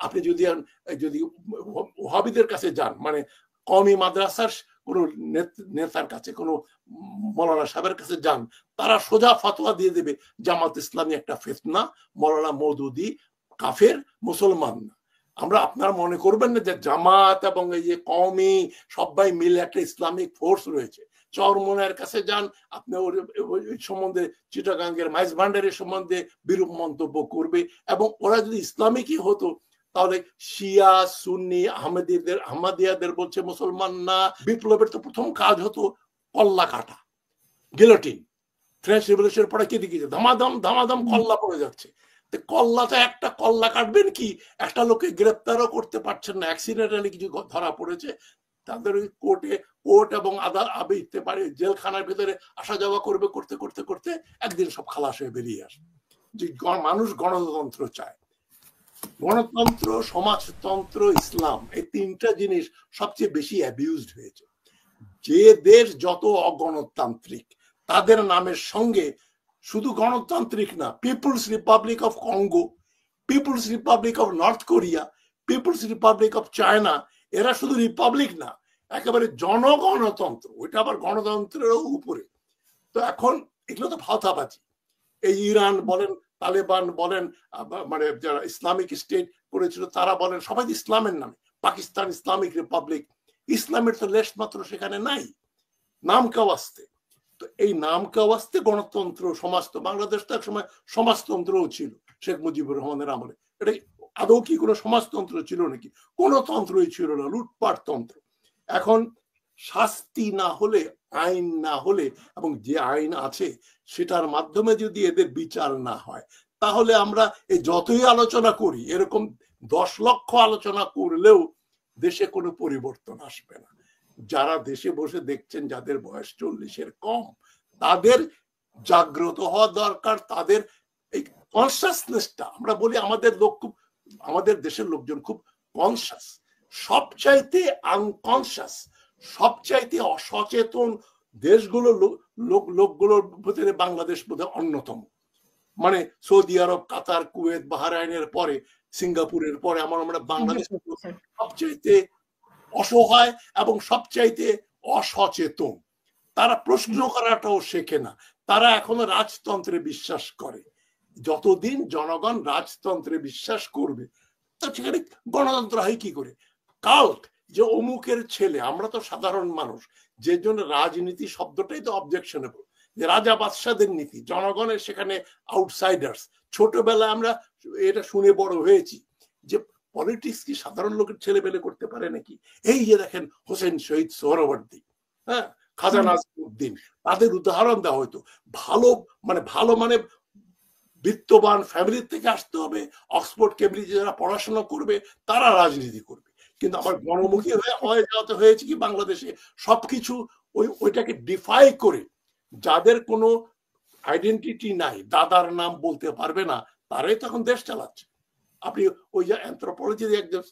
আপনি যদি যদি ওহাবিদের কাছে যান, মানে কওমি মাদ্রাসার কোনো নেতার কাছে, কোনো মৌলানা সাহেবের কাছে যান, তারা সোজা ফতোয়া দিয়ে দেবে জামাত ইসলামী একটা ফিতনা, মৌলানা মওদুদি কাফের, মুসলমান না। আমরা আপনারা মনে করবেন না যে জামাত এবং এই যে কওমি সবাই মিলে একটা ইসলামিক ফোর্স রয়েছে। চরমোনাইয়ের কাছে যান, আপনি ওই সম্বন্ধে চিটাগাঙ্গের মাইজ ভান্ডারের সম্বন্ধে বিরূপ মন্তব্য করবে, এবং ওরা যদি ইসলামিকই হতো তাহলে শিয়া সুন্নি আহমদিয়াদের বলছে মুসলমান না। বিপ্লবের তো প্রথম কাজ হতো কল্লা কাটা, গিলোটিন। ফ্রেঞ্চ রেভলিউশনের পরে কি দিকে ধামাধাম ধামাধাম কল্লা পড়ে যাচ্ছে। কল্লাটা একটা কল্লা কাটবেন কি, একটা লোককে গ্রেপ্তারও করতে পারছেন না, অ্যাক্সিডেন্টালি কিছু ধরা পড়েছে, তাদের ওই কোর্ট এবং আদালতে পারে জেলখানার ভিতরে আসা যাওয়া করবে, করতে করতে করতে একদিন সব খালাস হয়ে বেরিয়ে আসে। যে মানুষ গণতন্ত্র চায়, গণতন্ত্র, সমাজতন্ত্র, ইসলাম, এই তিনটা জিনিস সবচেয়ে বেশি অ্যাবিউজড হয়েছে। যে দেশ যত অগণতান্ত্রিক তাদের নামের সঙ্গে শুধু গণতান্ত্রিক না, people's republic of Congo, people's republic of north Korea, people's republic of China, এরা শুধু রিপাবলিক না, একেবারে জনগণতন্ত্র, ওইটা আবার গণতন্ত্রের উপরে। তো এখন এগুলো তো ভাওতাবাজি। এই ইরান বলেন, তালেবান বলেন, মানে যারা ইসলামিক স্টেট করেছিল তারা বলেন, সবাই ইসলামের নামে। পাকিস্তান ইসলামিক রিপাবলিক, ইসলামের তো লেশ মাত্র সেখানে নাই, নাম কাওয়াস্তে। তো এই নাম কাওয়াস্তে গণতন্ত্র, সমাজতন্ত্র, বাংলাদেশ তো এক সময় সমাজতন্ত্রও ছিল শেখ মুজিবুর রহমানের আমলে। এটা আদৌ কি কোনো সমাজতন্ত্র ছিল নাকি? কোন তন্ত্রই ছিল না, লুটপাট তন্ত্র। এখন শাস্তি না হলে, আইন না হলে, এবং যে আইন আছে সেটার মাধ্যমে যদি এদের বিচার না হয়, তাহলে আমরা এই যতই আলোচনা করি, এরকম 10 লক্ষ আলোচনা করলেও দেশে কোনো পরিবর্তন আসবে না। যারা দেশে বসে দেখছেন, যাদের বয়স 40-এর কম, তাদের জাগ্রত হওয়া দরকার। তাদের এই কনসাসনেসটা, আমরা বলি আমাদের লোক খুব, আমাদের দেশের লোকজন খুব কনসাস, সবচাইতে আনকনসাস, সবচাইতে অসচেতন দেশগুলো লোকগুলোর ভিতরে বাংলাদেশ বোধহয় অন্যতম। মানে সৌদি আরব, কাতার, কুয়েত, বাহরাইনের পরে, সিঙ্গাপুরের পরে আমরা বাংলাদেশ সবচাইতে অসহায় এবং সবচাইতে অসচেতন। তারা প্রশ্ন করাটাও শেখে না, তারা এখনো রাজতন্ত্রে বিশ্বাস করে। যতদিন জনগণ রাজতন্ত্রে বিশ্বাস করবে, সেখানে গণতন্ত্র হয় কি করে? কাল্ট, যে অমুকের ছেলে, আমরা তো সাধারণ মানুষ, যে জন্য রাজনীতি শব্দটাই তো অবজেকশনেবল, যে রাজা বাদশাদের নীতি, জনগণের সেখানে আউটসাইডার্স। ছোটবেলায় আমরা এটা শুনে বড় হয়েছি যে পলিটিক্স কি সাধারণ লোকের ছেলে পেলে করতে পারে নাকি? এই যে দেখেন হোসেন শহীদ সোহরাওয়ার্দী, হ্যাঁ, খাজা নাজিমউদ্দিন, তাদের উদাহরণ দেওয়া হয়তো। ভালো মানে বিত্তবান ফ্যামিলি থেকে আসতে হবে, অক্সফোর্ড কেমব্রিজে যারা পড়াশোনা করবে তারা রাজনীতি করবে। কিন্তু আমার গণমুখী হয়ে যাওয়াতে হয়েছে কি, বাংলাদেশে সবকিছু ওইটাকে ডিফাই করে, যাদের কোনো আইডেন্টিটি নাই, দাদার নাম বলতে পারবে না, তারাই তখন দেশ চালাচ্ছে। আপনি ওই যে অ্যানথ্রোপোলজি, একজন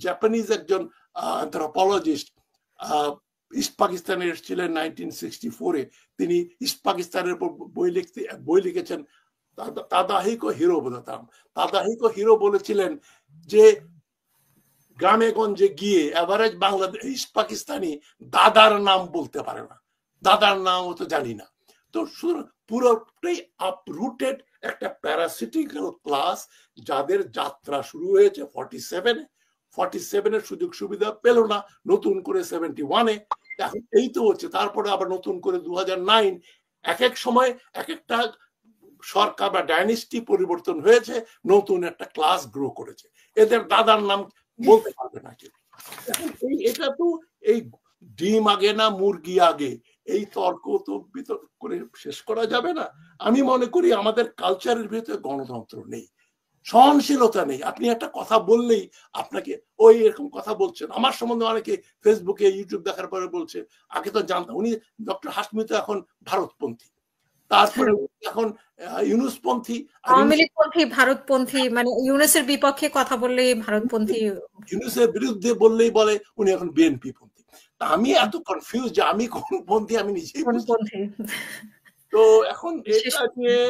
জাপানিজ একজন অ্যানথ্রোপোলজিস্ট ইস্ট পাকিস্তানে এসেছিলেন 1964-এ, তিনি ইস্ট পাকিস্তানের উপর বই লিখেছেন। তাদাহিকো হিরো বলতাম, তাদাহিকো হিরো বলেছিলেন যে গ্রামে গঞ্জে গিয়ে এভারেজ বাংলাদেশ ইস্ট পাকিস্তানি দাদার নাম বলতে পারে না, দাদার নাম তো জানি না। তো পুরোটাই আপরুটেড একটা প্যারাসিটিক্যাল ক্লাস, যাদের যাত্রা শুরু হয়েছে 47-এর সুযোগ সুবিধা পেল না, নতুন করে 71-এ, এখন এই তো হচ্ছে। তারপরে আবার নতুন করে 2009, এক এক সময় এক একটা সরকার বা ডাইনেস্টি পরিবর্তন হয়েছে, নতুন একটা ক্লাস গ্রো করেছে, এদের দাদার নাম বলতে পারবে না কেউ। এটা তো এই ডিম আগে না মুরগি আগে, এই তর্ক তো বিতর্ক করে শেষ করা যাবে না। আমি মনে করি আমাদের কালচারের ভিতরে গণতন্ত্র নেই, সহনশীলতা নেই। আপনি একটা কথা বললেই আপনাকে ওই এরকম কথা বলছেন। আমার সম্বন্ধে অনেকে ফেসবুকে, ইউটিউব দেখার পরে বলছে, আগে তো জানতাম উনি ডক্টর হাশমি তো এখন ভারতপন্থী, তারপরে এখন ইউনুসপন্থী, আওয়ামী লীগপন্থী, ভারতপন্থী, মানে ইউনুসের বিপক্ষে কথা বললেই ভারতপন্থী, ইউনুসের বিরুদ্ধে বললেই বলে উনি এখন বিএনপি পন্থী। তা আমি এত কনফিউজ যে আমি কোন পন্থী আমি নিজেই বুঝতে। তো এখন এটা নিয়ে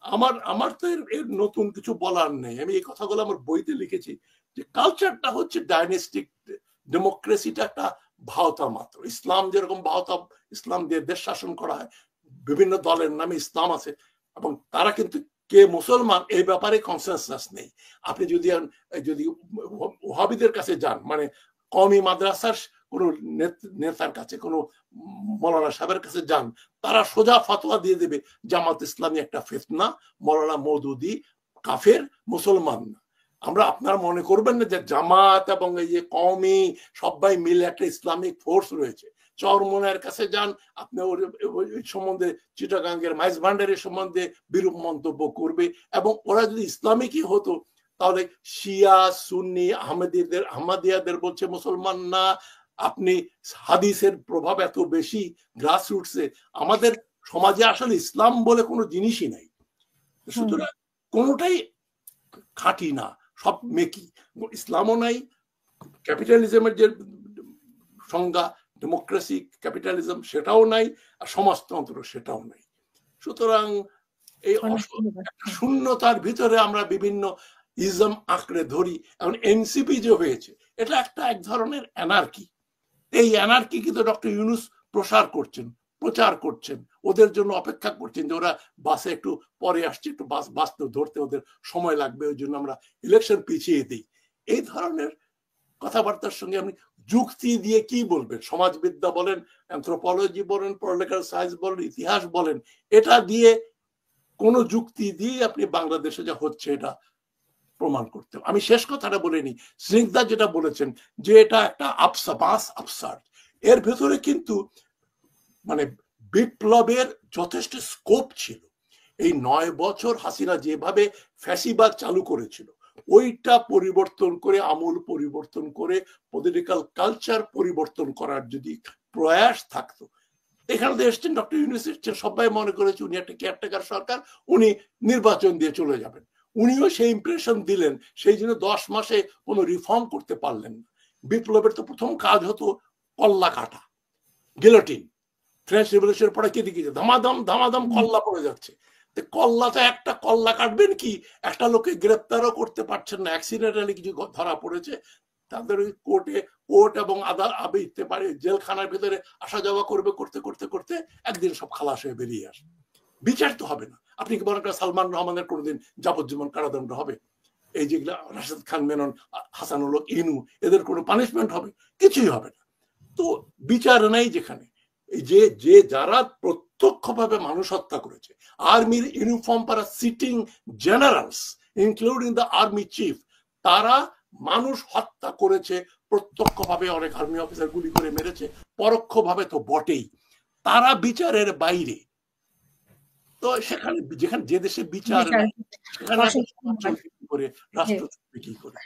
আমার আমার তো এর নতুন কিছু বলার নেই। আমি এই কথাগুলো আমার বইতে লিখেছি যে কালচারটা হচ্ছে ডাইনেস্টিক ডেমোক্রেসিটা একটা ভাওতা মাত্র। ইসলাম যেরকম ভাওতা, ইসলাম দিয়ে দেশ শাসন করা হয়, বিভিন্ন দলের নামে ইসলাম আছে এবং তারা কিন্তু কে মুসলমান এই ব্যাপারে কনসেনসাস নেই। আপনি যদি ওহাবিদের কাছে যান, মানে কওমি মাদ্রাসার কোন নেতার কাছে, কোন মৌলানা সাহেবের কাছে যান, তারা সোজা ফতোয়া দিয়ে দেবে জামাত ইসলামী একটা ফিতনা, মৌলানা মওদুদি কাফের, মুসলমান না। আপনারা মনে করবেন না যে জামাত এবং এই যে কওমি সবাই মিলে একটা ইসলামিক ফোর্স রয়েছে। চরমনের কাছে যান, আপনি ওই সম্বন্ধে চিটাগাঙ্গের মাইজ ভান্ডারের সম্বন্ধে বিরূপ মন্তব্য করবে, এবং ওরা যদি ইসলামিকই হতো তাহলে শিয়া সুন্নি আহমদিয়াদের বলছে মুসলমান না। আপনি হাদিসের প্রভাব এত বেশি গ্রাসরুটসে, আমাদের সমাজে আসলে ইসলাম বলে কোনো জিনিসই নাই। সুতরাং কোনোটাই খাঁটি না, সব মেকি। ইসলামও নাই, ক্যাপিটালিজমের যে সংজ্ঞা ডেমোক্রেসি ক্যাপিটালিজম সেটাও নাই, আর সমাজতন্ত্র সেটাও নাই। সুতরাং এই শূন্যতার ভিতরে আমরা বিভিন্ন ইজম আঁকড়ে ধরি। এখন এনসিপি যে হয়েছে এটা এক ধরনের অ্যানার্কি। এই অ্যানার্কি কিন্তু ডক্টর ইউনূস প্রচার করছেন, ওদের জন্য অপেক্ষা করছেন যে ওরা বাসে একটু পরে আসছে, একটু বাস ধরতে ওদের সময় লাগবে, ওই জন্য আমরা ইলেকশন পিছিয়ে দিই। এই ধরনের কথাবার্তার সঙ্গে আপনি যুক্তি দিয়ে কি বলবেন? সমাজবিদ্যা বলেন, অ্যানথ্রোপোলজি বলেন, পলিটিক্যাল সায়েন্স বলেন, ইতিহাস বলেন, এটা দিয়ে কোন যুক্তি দিয়ে আপনি বাংলাদেশে যা হচ্ছে এটা প্রমাণ করতে। আমি শেষ কথাটা বলিনি, স্নিগ্ধা যেটা বলেছেন যে এটা একটা আপসার্ড, এর ভেতরে কিন্তু মানে বিপ্লবের যথেষ্ট স্কোপ ছিল। এই 9 বছর হাসিনা যেভাবে ফ্যাসিবাদ চালু করেছিল, ওইটা পরিবর্তন করে, আমূল পরিবর্তন করে, পলিটিক্যাল কালচার পরিবর্তন করার যদি প্রয়াস থাকতো, এখানে তো এসছেন ডক্টর ইউনূস, সবাই মনে করেছে উনি একটা কেয়ারটেকার সরকার, উনি নির্বাচন দিয়ে চলে যাবেন। উনিও সেই ইমপ্রেশন দিলেন, সেই জন্য 10 মাসে কোনো রিফর্ম করতে পারলেন না। বিপ্লবের তো প্রথম কাজ হতো কল্লা কাটা, গিলোটিন। ফ্রেঞ্চ রিভলিউশনের পরে কি দিকে ধামাধাম কল্লা পড়ে যাচ্ছে। কল্লাতে একটা কল্লা কাটবেন কি, একটা লোকে গ্রেপ্তারও করতে পারছেন না, অ্যাক্সিডেন্টালি কিছু ধরা পড়েছে, তাদের কোর্ট এবং জেলখানার ভিতরে আসা যাওয়া করতে করতে একদিন সব খালাস হয়ে বেরিয়ে আসবে। বিচার তো হবে না। আপনি কি বলেন সালমান রহমানের কোনোদিন যাবজ্জীবন কারাদণ্ড হবে? এই যেগুলা রাশেদ খান মেনন, হাসানুল হক ইনু, এদের কোনো পানিশমেন্ট হবে? কিছুই হবে না। তো বিচার নেই যেখানে। যে যারা প্রত্যক্ষভাবে মানুষ হত্যা করেছে, আর্মির ইউনিফর্ম পরা sitting generals including the army chief, তারা মানুষ হত্যা করেছে প্রত্যক্ষভাবে। অনেক আর্মি অফিসার গুলি করে মেরেছে, পরোক্ষভাবে তো বটেই। তারা বিচারের বাইরে। তো সেখানে যে দেশে বিচার, সেখানে রাষ্ট্র কি করে?